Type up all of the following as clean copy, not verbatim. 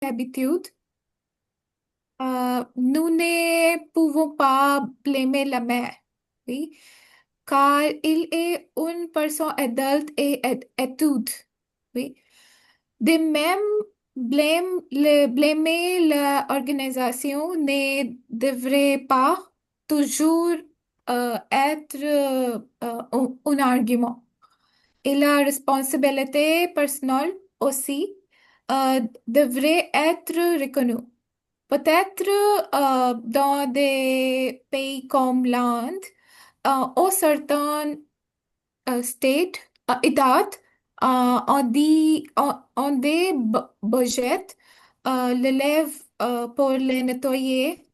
habitudes. Nous ne pouvons pas blâmer la mère, oui, car il est une personne adulte et étude, oui. De même, blâmer l'organisation ne devrait pas toujours être un argument. Et la responsabilité personnelle aussi devrait être reconnue. Peut-être dans des pays comme l'Inde, ou certains states, États, on des budgets l'élève pour les nettoyer,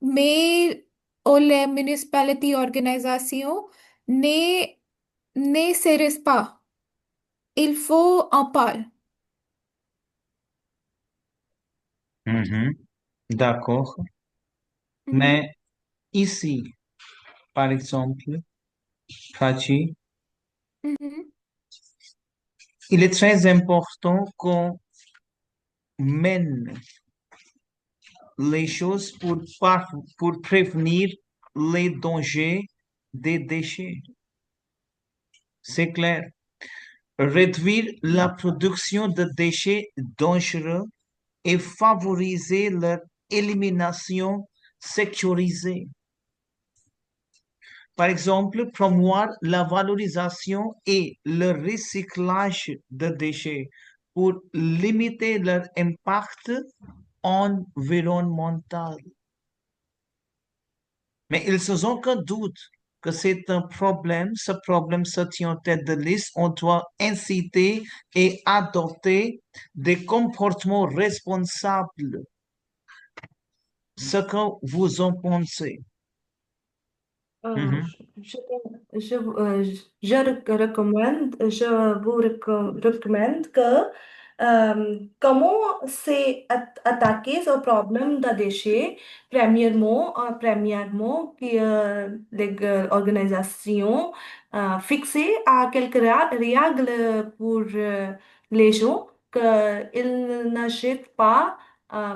mais les municipalités organisations ne, ne sert pas. Il faut en parler. Mhm. D'accord. Mhm, Mais ici, par exemple, Prachi, mhm, il est très important qu'on mène les choses pour prévenir les dangers des déchets. C'est clair. Réduire la production de déchets dangereux et favoriser leur élimination sécurisée. Par exemple, promouvoir la valorisation et le recyclage de déchets pour limiter leur impact environnemental. Mais ils sans aucun doute que c'est un problème. Ce problème se tient en tête de liste. On doit inciter et adopter des comportements responsables. Ce que vous en pensez. Euh, Mhm, je, je vous recommande que comment c'est attaquer ce problème de déchets. Premièrement, que les organisations fixées à quelques règles pour les gens qu'ils n'achètent pas euh,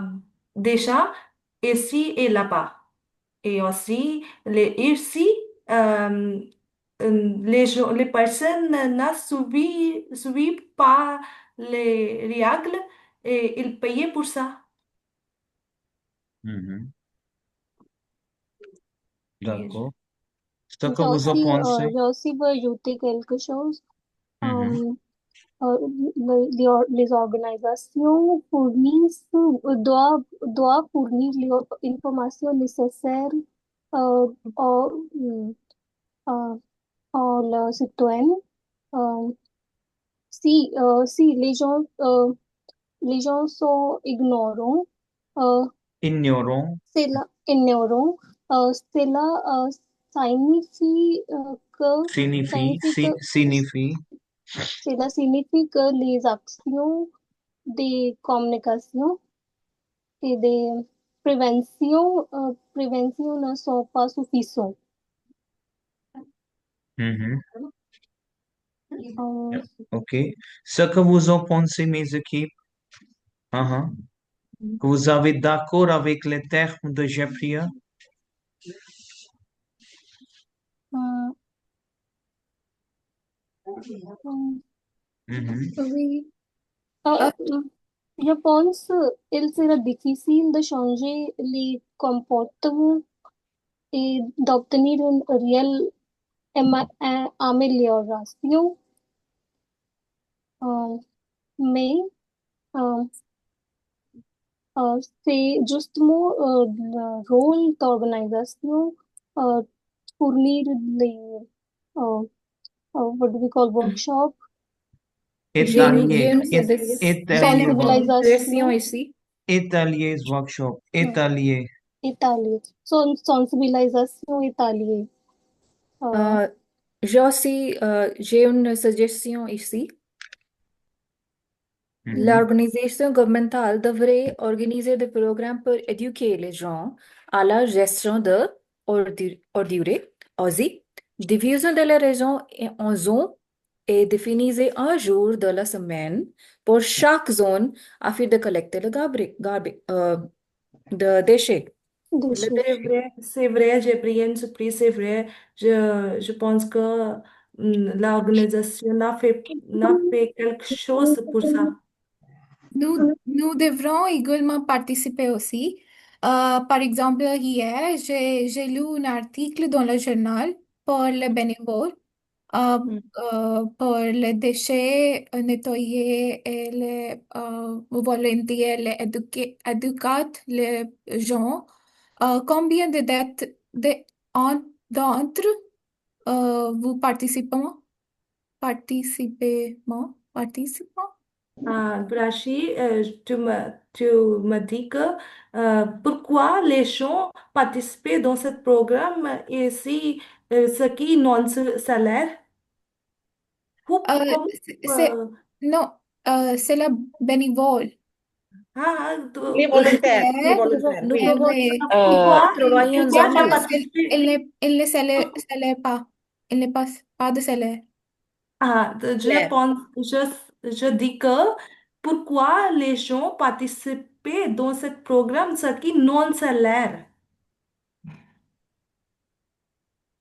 déjà ici et là-bas. Et aussi, ici, euh, les personnes suivent pas les règles et ils payent pour ça. mhm. Et D'accord. Ce que vous en pensez. J'ai aussi veux ajouter quelque chose. Mhm, Euh, les organisations doivent fournir l'information nécessaire euh, aux, euh, aux citoyens. Euh, si les gens sont ignorants, euh, Ignorant ignorants, cela signifie signifie, signifie que signifie. cela signifie que les actions de communication et de prévention ne sont pas suffisantes. Mhm. Euh, OK. Ce que vous en pensez, mes équipes. Mhm. Que vous avez d'accord avec les termes de Jeffrey? euh, euh, Mhm. oui. euh, Euh, je pense qu'il sera difficile de changer les comportements et d'obtenir une réelle amélioration. Euh, mais euh, c'est justement le rôle d'organisation euh, fournir les euh, what do we call workshop, j'ai Atelier, une suggestion sensibilisation, ici. atelier workshop, hmm, atelier. Italie, sensibilisation Italie. Euh, Euh, j'ai une suggestion ici. Mhm. L'organisation gouvernementale devrait organiser des programmes pour éduquer les gens à la gestion de ordures, aussi, division de la région en zones et définir un jour de la semaine pour chaque zone afin de collecter le déchets. Déchets. C'est vrai, j'ai pris une surprise, c'est vrai. Je pense que l'organisation n'a fait quelque chose pour ça. Nous devrons également participer aussi. Par exemple, hier, j'ai lu un article dans le journal pour les bénévoles, euh, Mm. pour les déchets nettoyés et les volontaires, les éducateurs, les gens. Combien d'entre vous participants? Grachi, tu me dis que pourquoi les gens participent dans ce programme et si ce qui non salaire? Euh, Comment, c'est, non, c'est la bénévole. tu- Les Nous elle pouvons est, travailler pourquoi tu as ensemble. participé? elle ne salaire pas. Elle ne passe pas de salaire. Je dis que pourquoi les gens participent dans ce programme, ce qui non salaire?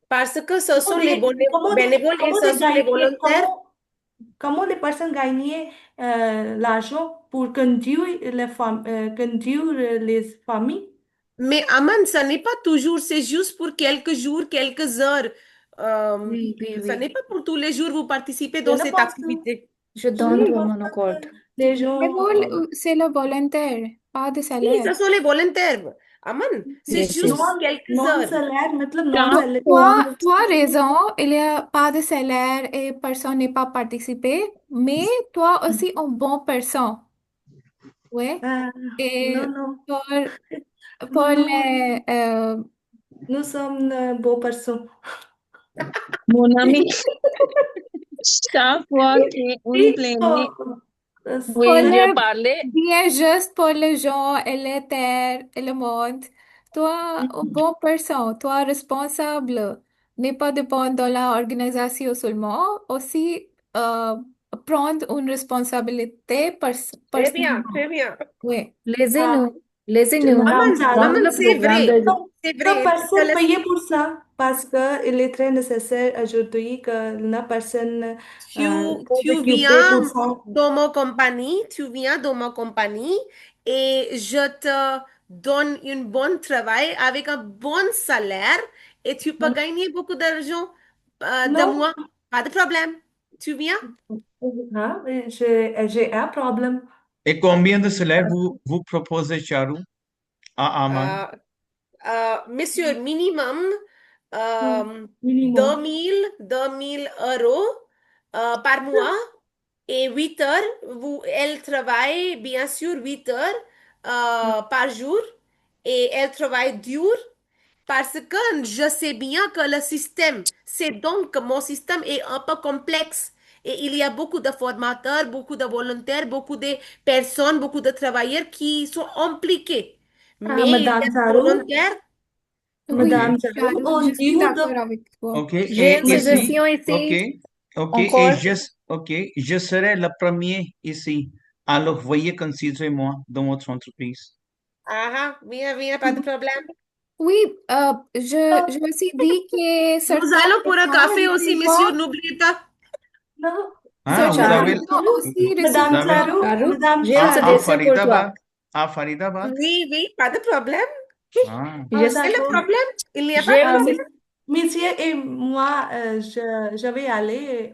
Parce que ce sont les bénévoles et Comment ce sont les volontaires. comment les personnes gagnent l'argent pour conduire les familles? Mais Aman, ce n'est pas toujours, c'est juste pour quelques jours, quelques heures. Euh, Oui, oui, Ce n'est oui. pas pour tous les jours vous participez Je dans ne cette pense, activité. Je je ne donne pense mon pas accord. que les gens... Bénévole, c'est le volontaire, pas de Oui, salaire. ce sont les volontaires. Aman, c'est Yes, juste pour yes. quelques non heures. salaire, मतलब non Non, salaire. tu as raison, il n'y a pas de salaire et personne n'est pas participé, mais toi aussi un bon personne. Ouais. Ah, Et non, non, pour, pour non, les, nous sommes beaux personnes. Mon ami, chaque fois qu'on Oui, plaignait, pour oui, je les parlais. bien juste pour les gens et les terres et le monde, toi, une bonne personne, toi, responsable, n'est pas dépendre de l'organisation seulement, aussi prendre une responsabilité Très bien, personnellement. très bien. Oui. Ah, Laissez-nous, laissez-nous Madame Aman, dans Charu, Aman, le c'est programme vrai. de... C'est que vrai. Je te personne laisse. paye pour ça parce qu'il est très nécessaire aujourd'hui que la personne Tu, très tu occupée pour viens ça. dans ma compagnie, tu viens dans ma compagnie et je te donne un bon travail avec un bon salaire et tu peux gagner beaucoup d'argent de Non, moi. Pas de problème. Tu viens? hein, j'ai un problème. Et combien de salaire vous proposez, Charu, à Aman? Euh, Monsieur, minimum Hmm, euh, minimum. 2000 euros par mois. Et 8 heures, elle travaille bien sûr 8 heures par jour et elle travaille dur parce que je sais bien que le système, c'est donc que mon système est un peu complexe et il y a beaucoup de formateurs, beaucoup de volontaires, beaucoup de personnes, beaucoup de travailleurs qui sont impliqués. Mais Madame les Charu, volontaires, Oui, Madame OK, Charu, Charu, au je suis lieu de... d'accord avec toi. OK. J'ai une Et ici, suggestion OK, ici OK. encore. OK, je serai le premier ici. Alors, veuillez considérer moi dans votre entreprise. ah, viens, viens, pas de problème. Oui, je me suis dit que Nous certains allons pour un café aussi, monsieur, participants, n'oubliez pas. Non, Ah, certains vous Madame avez, participants aussi vous Madame avez, recevront. Charu, Charu, Madame j'ai une à Charu. suggestion pour toi. Faridabad, à Faridabad. Oui, oui, pas de problème. Ah, C'est le D'accord. problème. Il n'y a pas de J'ai une, Miss- problème. Monsieur et moi, je vais aller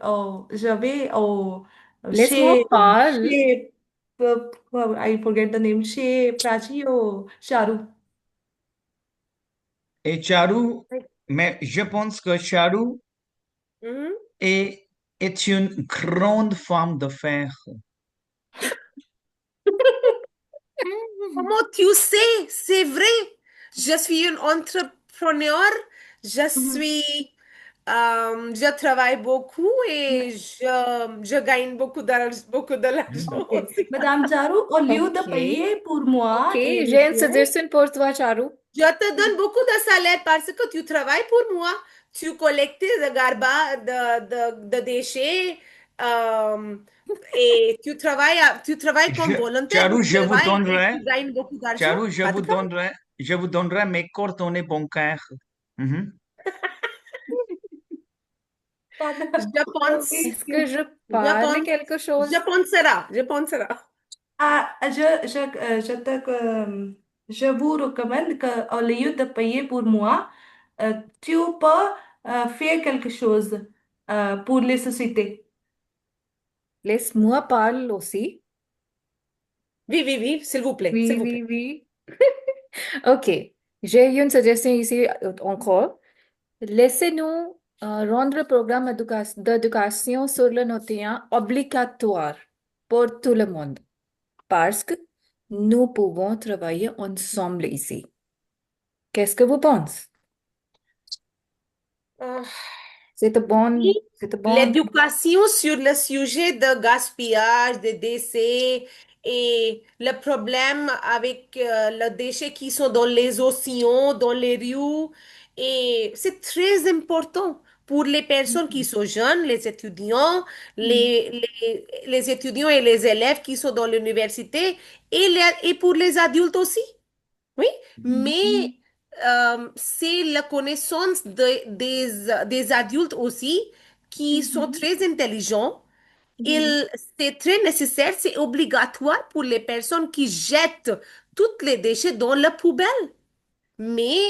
laisse-moi parler. chez, I forget the name, chez Prachi ou Charu. et Charu, mais je pense que Charu Mhm. est, est une grande femme d'affaires. Comment tu sais? C'est vrai. Je suis une entrepreneur. Mhm. Je travaille beaucoup et je gagne beaucoup de l'argent Ok. aussi. Madame Charu, au lieu de Ok, payer pour ok, moi et j'ai une suggestion pour toi, Charu. Je te donne beaucoup de salaire parce que tu travailles pour moi. Tu collectes de garba, de déchets Et tu travailles comme volontaire ou Charu, tu travailles et tu gagnes beaucoup d'argent? Charu, Pas. je vous donnerai mes coordonnées bancaires. Mhm. Je pense, Est-ce que je je parle pense, quelque chose? je penserai. Ah, je vous recommande qu'au lieu de payer pour moi, tu peux faire quelque chose pour les sociétés. Laisse-moi parler aussi. Oui, oui, oui, s'il vous plaît, s'il Oui, vous oui, plaît. oui. OK. J'ai une suggestion ici encore. Laissez-nous rendre le programme d'éducation sur le noté obligatoire pour tout le monde parce que nous pouvons travailler ensemble ici. Qu'est-ce que vous pensez? Ah, C'est un oui, bon, c'est un bon. l'éducation sur le sujet de gaspillage, de décès et le problème avec les déchets qui sont dans les océans, dans les rues, et c'est très important pour les personnes qui sont jeunes, les étudiants, les étudiants et les élèves qui sont dans l'université et pour les adultes aussi. Oui, mais c'est la connaissance des adultes aussi qui sont très intelligents. C'est très nécessaire, c'est obligatoire pour les personnes qui jettent tous les déchets dans la poubelle. Mais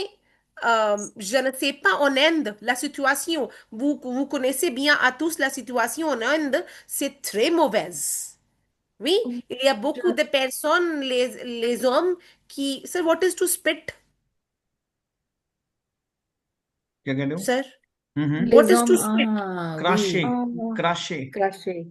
je ne sais pas en Inde, la situation. Vous connaissez bien à tous la situation en Inde, c'est très mauvaise. Oui, il y a beaucoup de personnes, les hommes qui... Sir, what is to spit, क्या कह रहे हो? sir? Mhm. What Les is to hommes, spit? Cracher, oui, cracher, craché.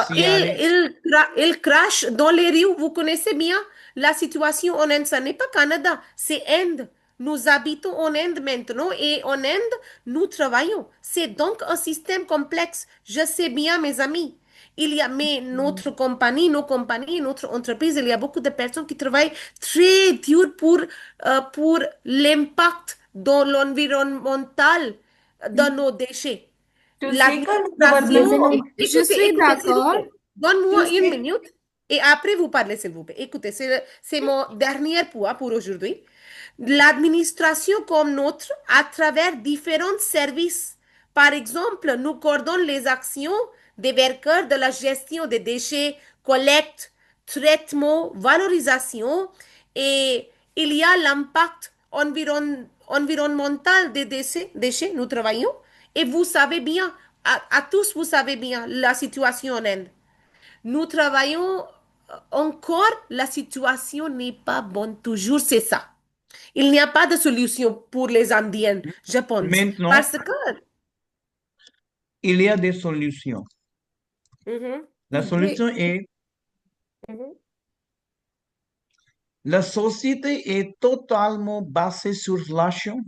C-R-A. Il crache dans les rues. Vous connaissez bien la situation en Inde. Ce n'est pas Canada, c'est Inde. Nous habitons en Inde maintenant et en Inde, nous travaillons. C'est donc un système complexe. Je sais bien, mes amis. Il y a, mais notre compagnie, nos compagnies, notre entreprise, il y a beaucoup de personnes qui travaillent très dur pour l'impact dans l'environnemental de nos déchets. Tu sais que le L'administration, gouvernement, Laissez-nous. Je écoutez, suis écoutez, s'il vous d'accord. plaît. Donne-moi tu une sais, minute et après vous parlez, s'il vous plaît. Écoutez, c'est mon dernier point pour aujourd'hui. L'administration comme notre, à travers différents services. Par exemple, nous coordonnons les actions des workers de la gestion des déchets, collecte, traitement, valorisation et il y a l'impact environnemental des déchets, nous travaillons. Et vous savez bien, à tous, vous savez bien la situation en Inde. Nous travaillons encore, la situation n'est pas bonne toujours, c'est ça. Il n'y a pas de solution pour les Indiens, je pense. Maintenant, Parce que... il y a des solutions. Mhm, La Oui. solution est, mhm. la société est totalement basée sur l'action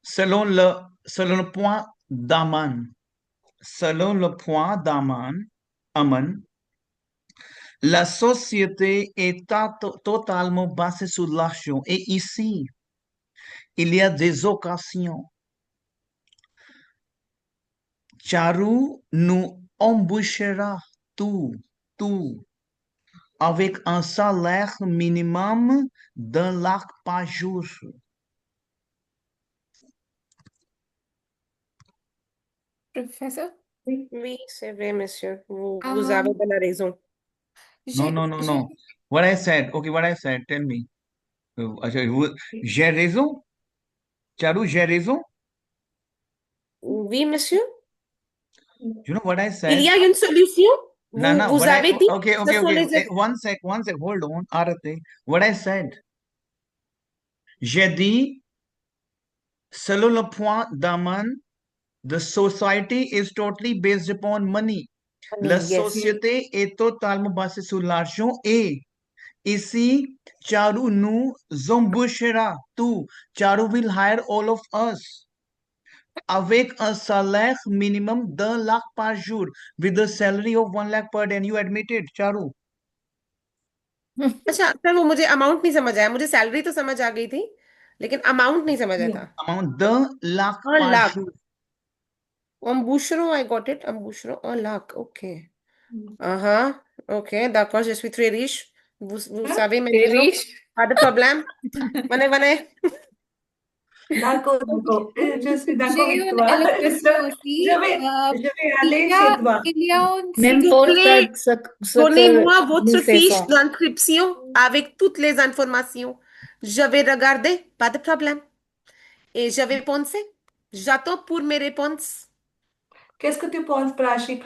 selon le point d'Aman. Selon le point Aman, la société est totalement basée sur l'action. Et ici, il y a des occasions. Charu nous embauchera tout, avec un salaire minimum d'1 lakh par jour. Professeur? Oui, c'est vrai, monsieur. Vous avez Um, de la raison. No, j'ai, no, no, j'ai- no. What I said, okay, what I said, tell me. J'ai raison? Charu, j'ai raison? Oui, monsieur. You know what I Il y said? a une solution. Nana, Vous avez dit, okay, ce okay, sont okay. les... One sec, hold on, Arate. What I said? J'ai dit, selon le point d'Aman, the society is totally based upon money. La Yes. société est totalement basée sur l'argent et ici, Charu nous embauchera tout. Charu will hire all of us avec un salaire minimum d'1 lakh par jour with a salary of 1 lakh per day. And you admit it, Charu. अच्छा सर वो मुझे अमाउंट नहीं समझ आया मुझे सैलरी तो समझ आ गई थी लेकिन अमाउंट नहीं समझ आया था Amount d'1 lakh हाँ par lakh jour. Un bûcheron, I got it. Un bûcheron, un lac. OK. OK, d'accord, je suis très riche. Vous savez mes T'es maisons. riche. Pas de problème. Venez. D'accord, d'accord. Je suis d'accord J'ai avec une toi. élocution aussi. Je vais Il aller y a, chez toi. il y a une S'il Même vous pour plaît, ce que donnez-moi votre nous fiche faisons. d'inscription avec toutes les informations. Je vais regarder, pas de problème. Et je vais penser. J'attends pour mes réponses. Qu'est-ce que tu penses, Prachi?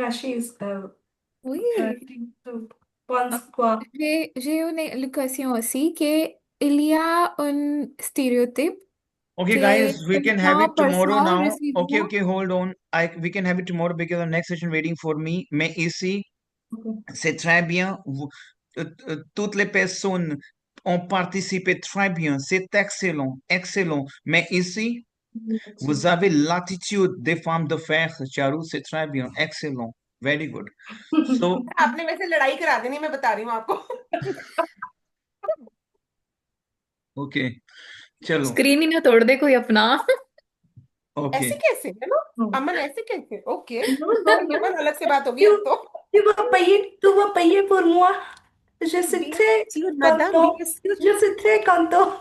Oui. Tu penses quoi? J'ai une élocution aussi que il y a un stéréotype Okay, que guys, we can have it tomorrow personnes now. Okay, recevent. hold on. We can have it tomorrow because the next session waiting for me. Mais ici, c'est très bien. Toutes les personnes ont participé très bien. C'est excellent, excellent. Mais ici, vous avez l'attitude des femmes de fer, Charu. C'est très bien, excellent. Very good. So, आपने वैसे लड़ाई करा देनी मैं बता रही हूँ आपको okay, चलो. स्क्रीन ही ना तोड़ दे कोई अपना Okay. ऐसे कैसे है ना अमन ऐसे कैसे ओके No, ये no. बात अलग से बात होगी अब तो Tu vas payer pour moi. Je suis Bien très sûr, madame, content. bien sûr. Je suis très content.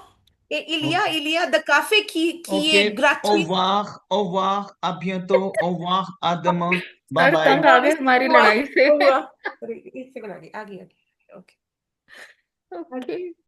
Et il y a de café qui est Ok, gratuit. au revoir, à bientôt, au revoir, à demain. Bye sir bye. तंग आ गए हमारी लड़ाई से हुआ। एक सेकंड आ गई okay okay